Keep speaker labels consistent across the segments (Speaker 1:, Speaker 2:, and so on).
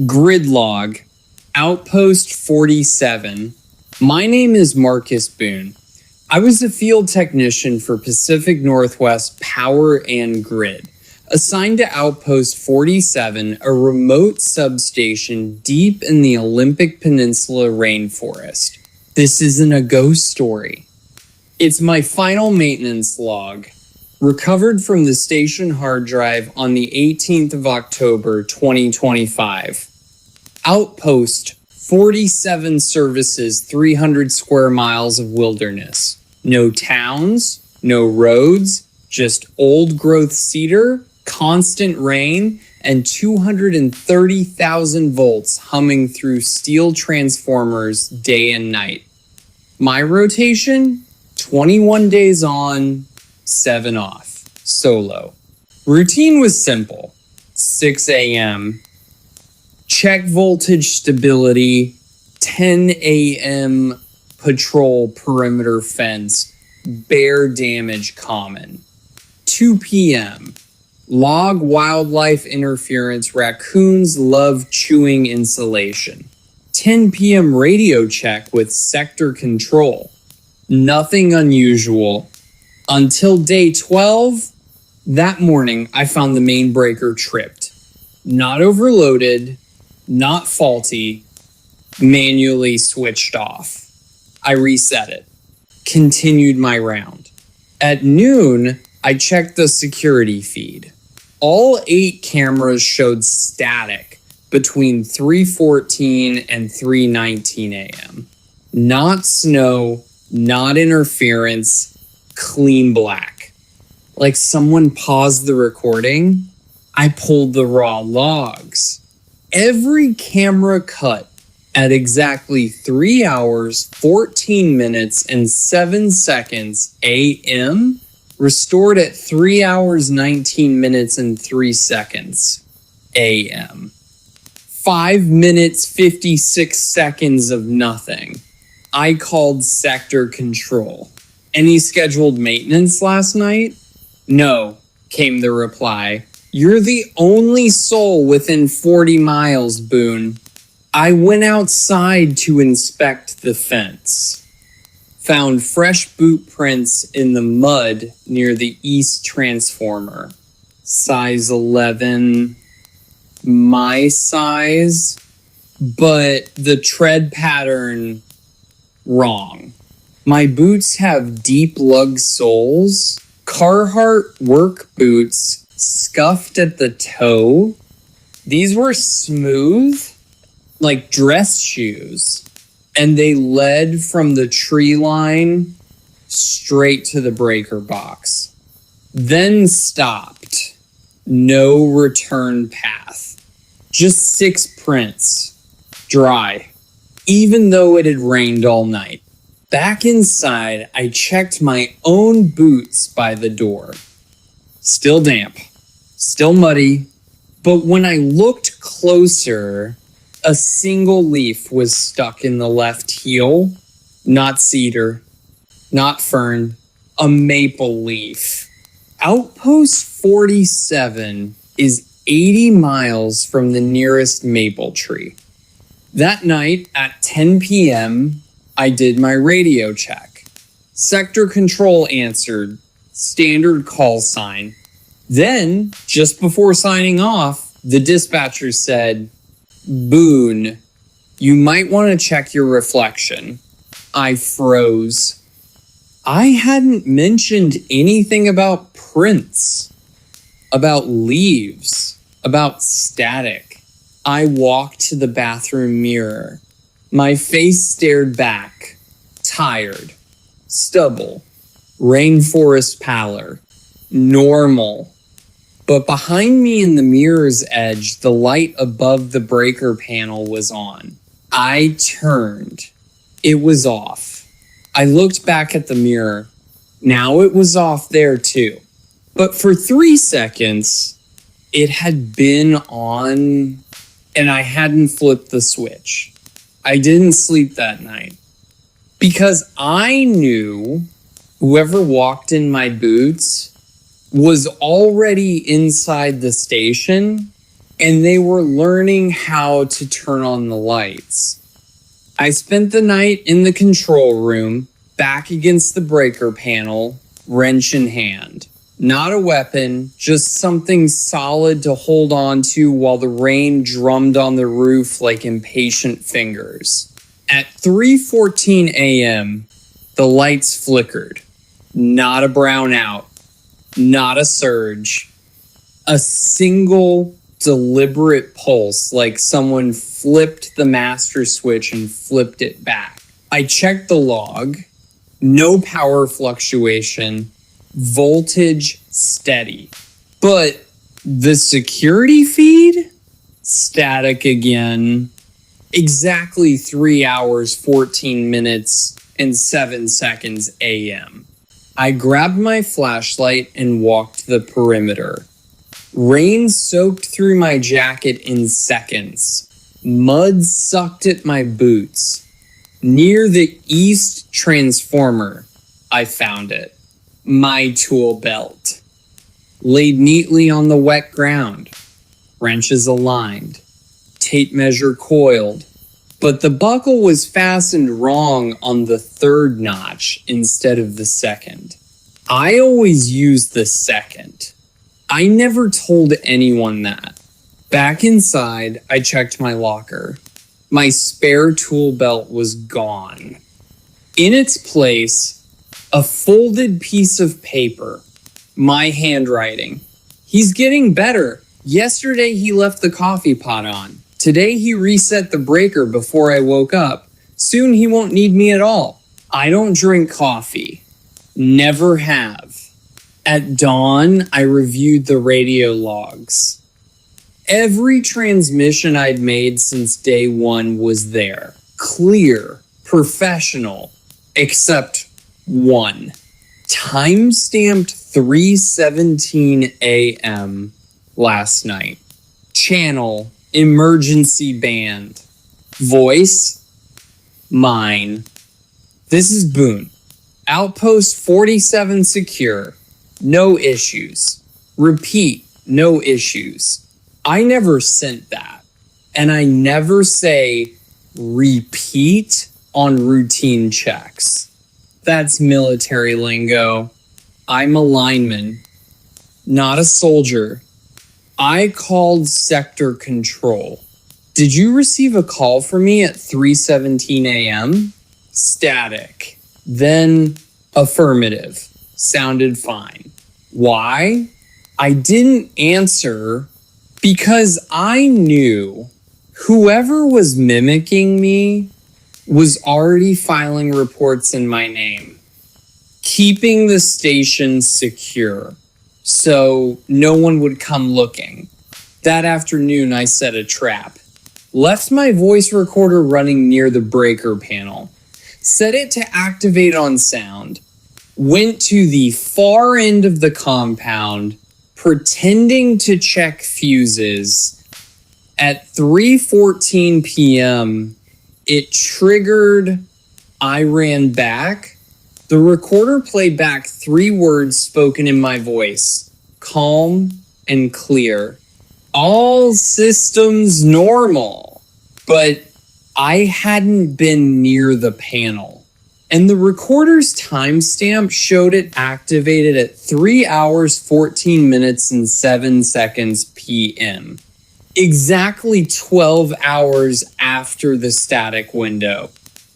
Speaker 1: Grid log, Outpost 47. My name is Marcus Boone. I was a field technician for Pacific Northwest Power and Grid, assigned to Outpost 47, a remote substation deep in the Olympic Peninsula rainforest. This isn't a ghost story. It's my final maintenance log, recovered from the station hard drive on the 18th of October, 2025. Outpost 47 services 300 square miles of wilderness. No towns, no roads, just old growth cedar, constant rain, and 230,000 volts humming through steel transformers day and night. My rotation, 21 days on, 7 off, solo. Routine was simple. 6 a.m., check voltage stability, 10 a.m. patrol perimeter fence, bear damage common. 2 p.m., log wildlife interference, raccoons love chewing insulation. 10 p.m. radio check with sector control. Nothing unusual. Until day 12, that morning I found the main breaker tripped. Not overloaded, not faulty, manually switched off. I reset it. Continued my round. At noon, I checked the security feed. All 8 cameras showed static between 3:14 and 3:19 a.m. Not snow, not interference, clean black. Like someone paused the recording, I pulled the raw logs. Every camera cut at exactly 3 hours, 14 minutes, and 7 seconds a.m. restored at 3 hours, 19 minutes, and 3 seconds a.m. 5 minutes, 56 seconds of nothing. I called sector control. Any scheduled maintenance last night? No, came the reply. You're the only soul within 40 miles, Boone. I went outside to inspect the fence. Found fresh boot prints in the mud near the east transformer. Size 11, my size, but the tread pattern wrong. My boots have deep lug soles, Carhartt work boots, scuffed at the toe. These were smooth, like dress shoes, and they led from the tree line straight to the breaker box. Then stopped. No return path. Just 6 prints. Dry. Even though it had rained all night. Back inside, I checked my own boots by the door. Still damp. Still muddy. But when I looked closer, a single leaf was stuck in the left heel. Not cedar. Not fern. A maple leaf. Outpost 47 is 80 miles from the nearest maple tree. That night at 10 p.m., I did my radio check. Sector control answered. Standard call sign. Then, just before signing off, the dispatcher said, Boone, you might want to check your reflection. I froze. I hadn't mentioned anything about prints, about leaves, about static. I walked to the bathroom mirror. My face stared back, tired, stubble, rainforest pallor, normal. But behind me in the mirror's edge, the light above the breaker panel was on. I turned. It was off. I looked back at the mirror. Now it was off there too. But for 3 seconds, it had been on and I hadn't flipped the switch. I didn't sleep that night because I knew whoever walked in my boots was already inside the station and they were learning how to turn on the lights. I spent the night in the control room, back against the breaker panel, wrench in hand. Not a weapon, just something solid to hold on to while the rain drummed on the roof like impatient fingers. At 3:14 a.m., the lights flickered. Not a brownout, not a surge. A single deliberate pulse, like someone flipped the master switch and flipped it back. I checked the log. No power fluctuation. Voltage steady. But the security feed? Static again. Exactly 3 hours, 14 minutes, and 7 seconds a.m. I grabbed my flashlight and walked the perimeter. Rain soaked through my jacket in seconds. Mud sucked at my boots. Near the east transformer, I found it. My tool belt. Laid neatly on the wet ground. Wrenches aligned. Tape measure coiled. But the buckle was fastened wrong on the third notch instead of the second. I always used the second. I never told anyone that. Back inside, I checked my locker. My spare tool belt was gone. In its place, a folded piece of paper. My handwriting. He's getting better. Yesterday he left the coffee pot on. Today he reset the breaker before I woke up. Soon he won't need me at all. I don't drink coffee. Never have. At dawn, I reviewed the radio logs. Every transmission I'd made since day one was there. Clear, professional, except one. Time-stamped 3:17 a.m. last night. Channel, emergency band. Voice, mine. This is Boone. Outpost 47 secure. No issues. Repeat, no issues. I never sent that. And I never say repeat on routine checks. That's military lingo. I'm a lineman, not a soldier. I called sector control. Did you receive a call from me at 3:17 a.m.? Static. Then affirmative. Sounded fine. Why? I didn't answer because I knew whoever was mimicking me was already filing reports in my name, keeping the station secure so no one would come looking. That afternoon, I set a trap. Left my voice recorder running near the breaker panel. Set it to activate on sound. Went to the far end of the compound, pretending to check fuses. At 3:14 p.m., it triggered. I ran back. The recorder played back 3 words spoken in my voice. Calm and clear. All systems normal. But I hadn't been near the panel. And the recorder's timestamp showed it activated at 3 hours, 14 minutes, and 7 seconds p.m. Exactly 12 hours after the static window.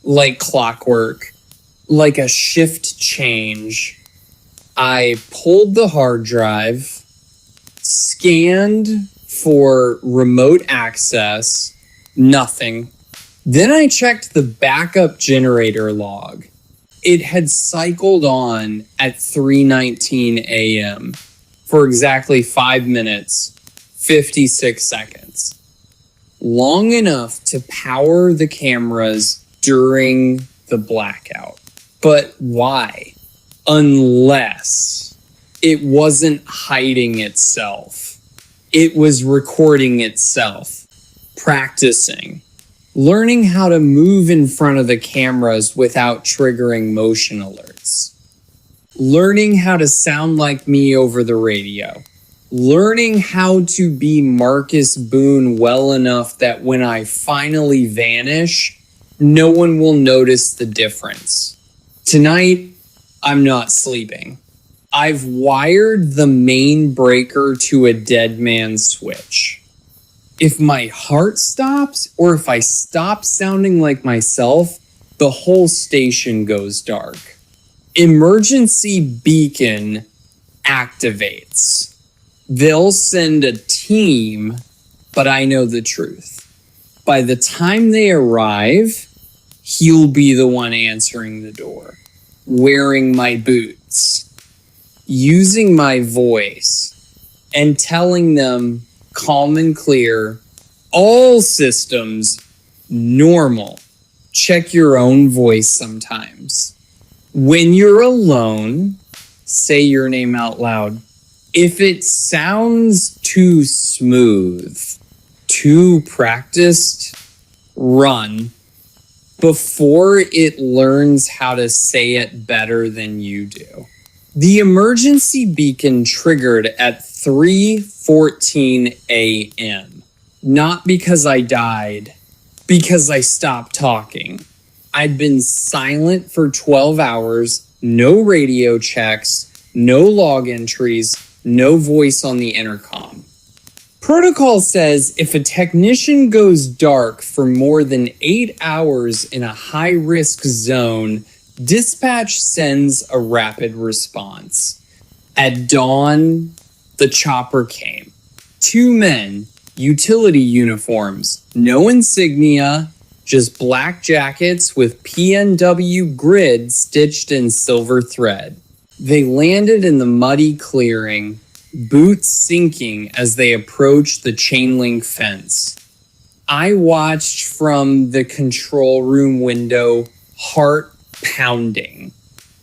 Speaker 1: Like clockwork. Like a shift change. I pulled the hard drive, scanned for remote access, nothing. Then I checked the backup generator log. It had cycled on at 3:19 a.m. for exactly 5 minutes, 56 seconds. Long enough to power the cameras during the blackout. But why? Unless it wasn't hiding itself. It was recording itself, practicing, learning how to move in front of the cameras without triggering motion alerts, learning how to sound like me over the radio. Learning how to be Marcus Boone well enough that when I finally vanish, no one will notice the difference. Tonight, I'm not sleeping. I've wired the main breaker to a dead man switch. If my heart stops, or if I stop sounding like myself, the whole station goes dark. Emergency beacon activates. They'll send a team, but I know the truth. By the time they arrive, he'll be the one answering the door, wearing my boots, using my voice, and telling them calm and clear, all systems normal. Check your own voice sometimes. When you're alone, say your name out loud. If it sounds too smooth, too practiced, run before it learns how to say it better than you do. The emergency beacon triggered at 3:14 a.m. Not because I died, because I stopped talking. I'd been silent for 12 hours, no radio checks, no log entries, no voice on the intercom. Protocol says if a technician goes dark for more than 8 hours in a high-risk zone, dispatch sends a rapid response. At dawn, the chopper came. 2 men, utility uniforms, no insignia, just black jackets with PNW grid stitched in silver thread. They landed in the muddy clearing, boots sinking as they approached the chain link fence. I watched from the control room window, heart pounding.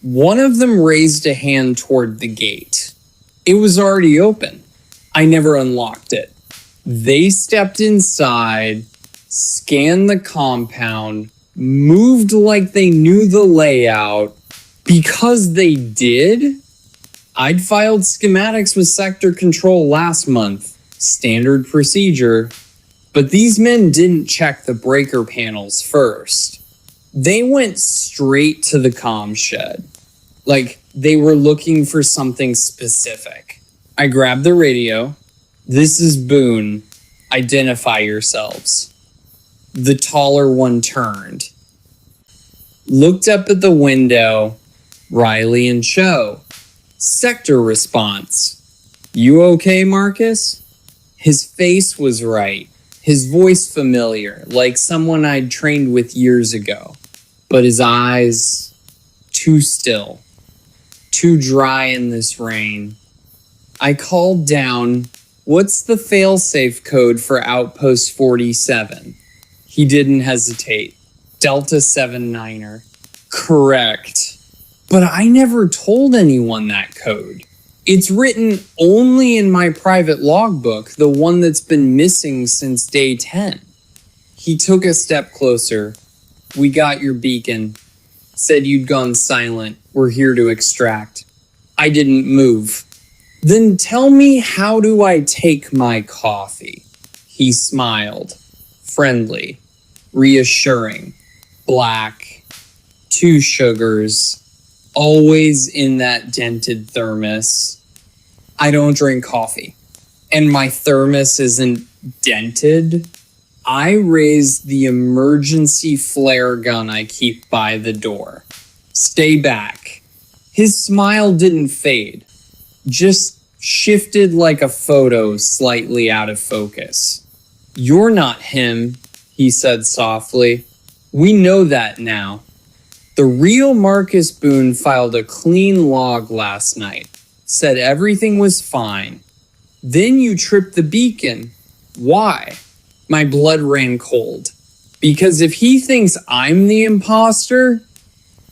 Speaker 1: One of them raised a hand toward the gate. It was already open. I never unlocked it. They stepped inside, scanned the compound, moved like they knew the layout. Because they did, I'd filed schematics with sector control last month, standard procedure, but these men didn't check the breaker panels first. They went straight to the comm shed, like they were looking for something specific. I grabbed the radio. This is Boone. Identify yourselves. The taller one turned, looked up at the window. Riley and Cho. Sector response. You okay, Marcus? His face was right. His voice familiar, like someone I'd trained with years ago. But his eyes, too still. Too dry in this rain. I called down, what's the failsafe code for Outpost 47? He didn't hesitate. Delta 79er. Correct. But I never told anyone that code. It's written only in my private logbook, the one that's been missing since day 10. He took a step closer. We got your beacon. Said you'd gone silent. We're here to extract. I didn't move. Then tell me, how do I take my coffee? He smiled. Friendly. Reassuring. Black. 2 sugars. Always in that dented thermos. I don't drink coffee. And my thermos isn't dented. I raised the emergency flare gun I keep by the door. Stay back. His smile didn't fade. Just shifted like a photo slightly out of focus. You're not him, he said softly. We know that now. The real Marcus Boone filed a clean log last night, said everything was fine. Then you tripped the beacon. Why? My blood ran cold. Because if he thinks I'm the imposter,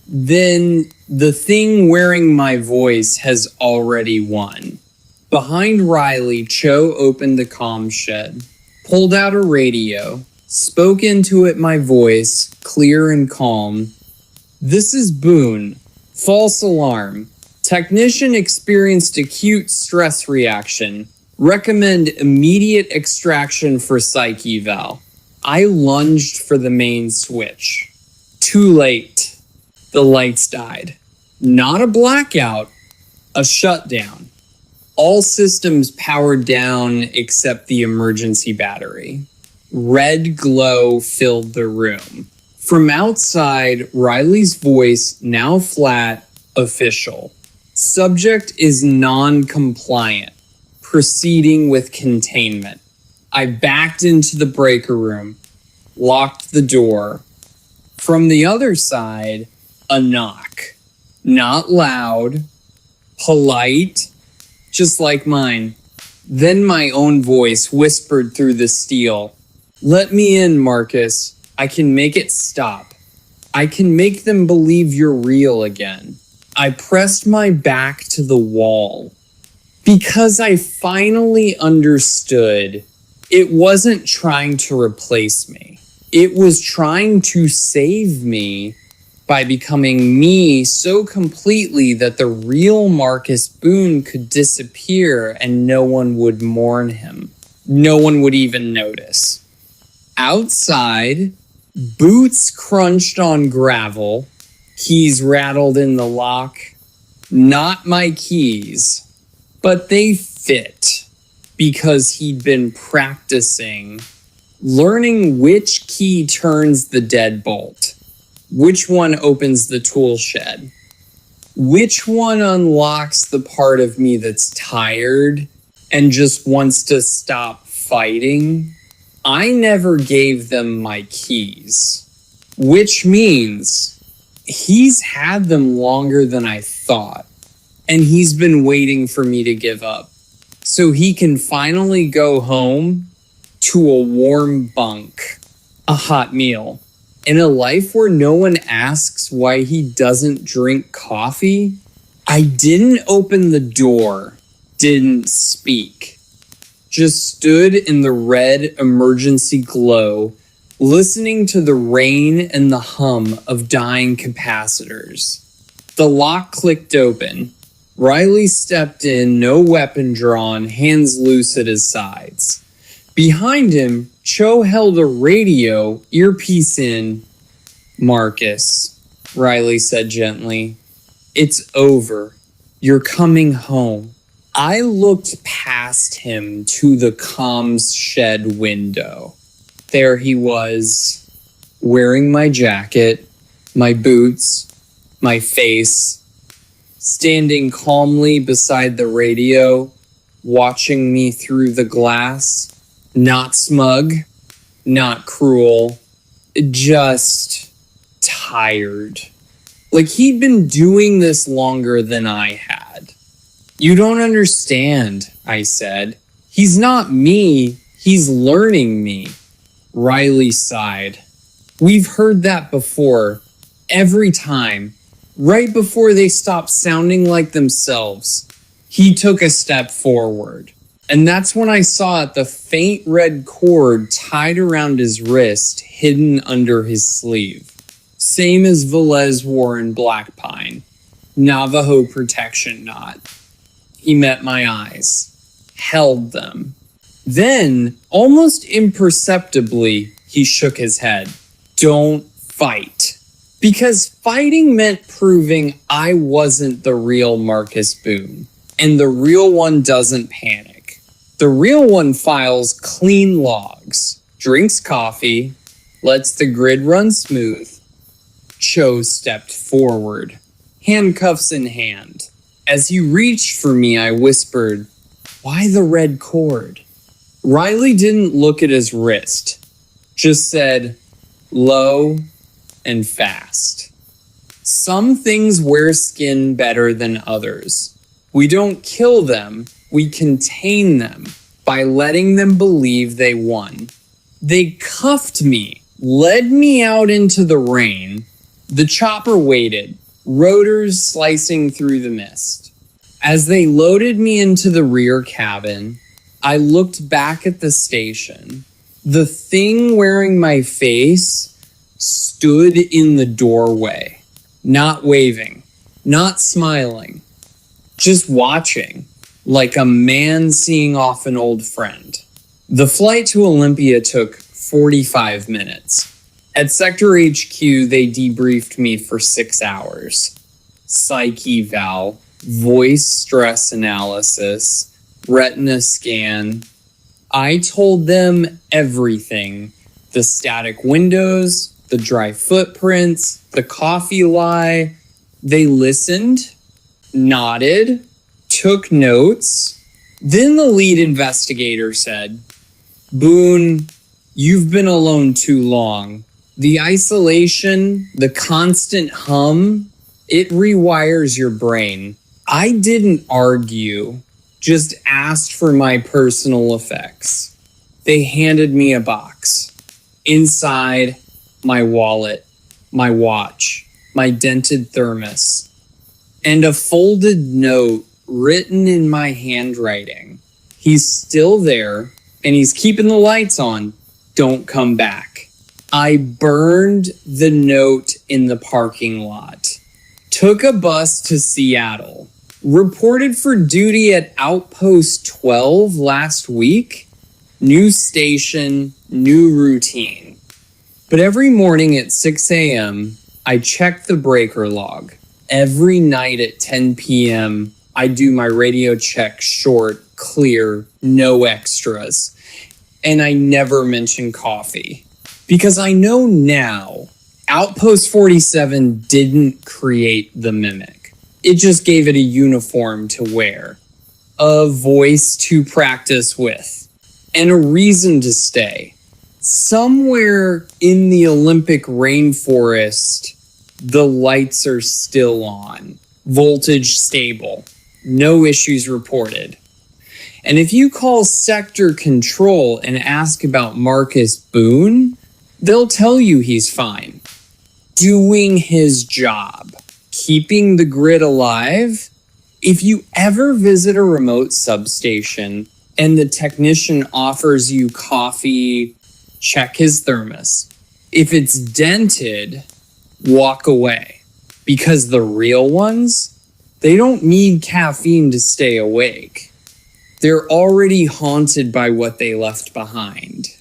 Speaker 1: then the thing wearing my voice has already won. Behind Riley, Cho opened the comm shed, pulled out a radio, spoke into it my voice, clear and calm. This is Boone. False alarm. Technician experienced acute stress reaction. Recommend immediate extraction for psych eval. I lunged for the main switch. Too late. The lights died. Not a blackout, a shutdown. All systems powered down except the emergency battery. Red glow filled the room. From outside, Riley's voice, now flat, official. Subject is non-compliant. Proceeding with containment. I backed into the breaker room, locked the door. From the other side, a knock. Not loud, polite, just like mine. Then my own voice whispered through the steel. Let me in, Marcus. I can make it stop. I can make them believe you're real again. I pressed my back to the wall. Because I finally understood it wasn't trying to replace me. It was trying to save me by becoming me so completely that the real Marcus Boone could disappear and no one would mourn him. No one would even notice. Outside, boots crunched on gravel, keys rattled in the lock. Not my keys, but they fit because he'd been practicing, learning which key turns the deadbolt, which one opens the tool shed, which one unlocks the part of me that's tired and just wants to stop fighting. I never gave them my keys, which means he's had them longer than I thought, and he's been waiting for me to give up so he can finally go home to a warm bunk, a hot meal, in a life where no one asks why he doesn't drink coffee. I didn't open the door, didn't speak. Just stood in the red emergency glow, listening to the rain and the hum of dying capacitors. The lock clicked open. Riley stepped in, no weapon drawn, hands loose at his sides. Behind him, Cho held a radio, earpiece in. Marcus, Riley said gently, it's over. You're coming home. I looked past him to the comms shed window. There he was, wearing my jacket, my boots, my face, standing calmly beside the radio, watching me through the glass. Not smug, not cruel, just tired. Like he'd been doing this longer than I had. You don't understand, I said. He's not me, he's learning me. Riley sighed. We've heard that before. Every time. Right before they stop sounding like themselves. He took a step forward. And that's when I saw it, the faint red cord tied around his wrist, hidden under his sleeve. Same as Velez wore in Black Pine. Navajo protection knot. He met my eyes, held them. Then, almost imperceptibly, he shook his head. Don't fight. Because fighting meant proving I wasn't the real Marcus Boone. And the real one doesn't panic. The real one files clean logs, drinks coffee, lets the grid run smooth. Cho stepped forward, handcuffs in hand. As he reached for me, I whispered, why the red cord? Riley didn't look at his wrist, just said, low and fast. Some things wear skin better than others. We don't kill them, we contain them by letting them believe they won. They cuffed me, led me out into the rain. The chopper waited, rotors slicing through the mist. As they loaded me into the rear cabin, I looked back at the station. The thing wearing my face stood in the doorway, not waving, not smiling, just watching. like a man seeing off an old friend. The flight to Olympia took 45 minutes. At Sector HQ, they debriefed me for 6 hours. Psych eval, voice stress analysis, retina scan. I told them everything. The static windows, the dry footprints, the coffee lie. They listened, nodded, took notes. Then the lead investigator said, "Boone, you've been alone too long. The isolation, the constant hum, it rewires your brain." I didn't argue, just asked for my personal effects. They handed me a box. Inside, my wallet, my watch, my dented thermos, and a folded note written in my handwriting. "He's still there, and he's keeping the lights on. Don't come back." I burned the note in the parking lot. Took a bus to Seattle. Reported for duty at Outpost 12 last week. New station, new routine. But every morning at 6 a.m., I check the breaker log. Every night at 10 p.m., I do my radio check short, clear, no extras. And I never mention coffee. Because I know now, Outpost 47 didn't create the mimic. It just gave it a uniform to wear, a voice to practice with, and a reason to stay. Somewhere in the Olympic rainforest, the lights are still on, voltage stable, no issues reported. And if you call sector control and ask about Marcus Boone, they'll tell you he's fine, doing his job, keeping the grid alive. If you ever visit a remote substation and the technician offers you coffee, check his thermos. If it's dented, walk away. Because the real ones, they don't need caffeine to stay awake. They're already haunted by what they left behind.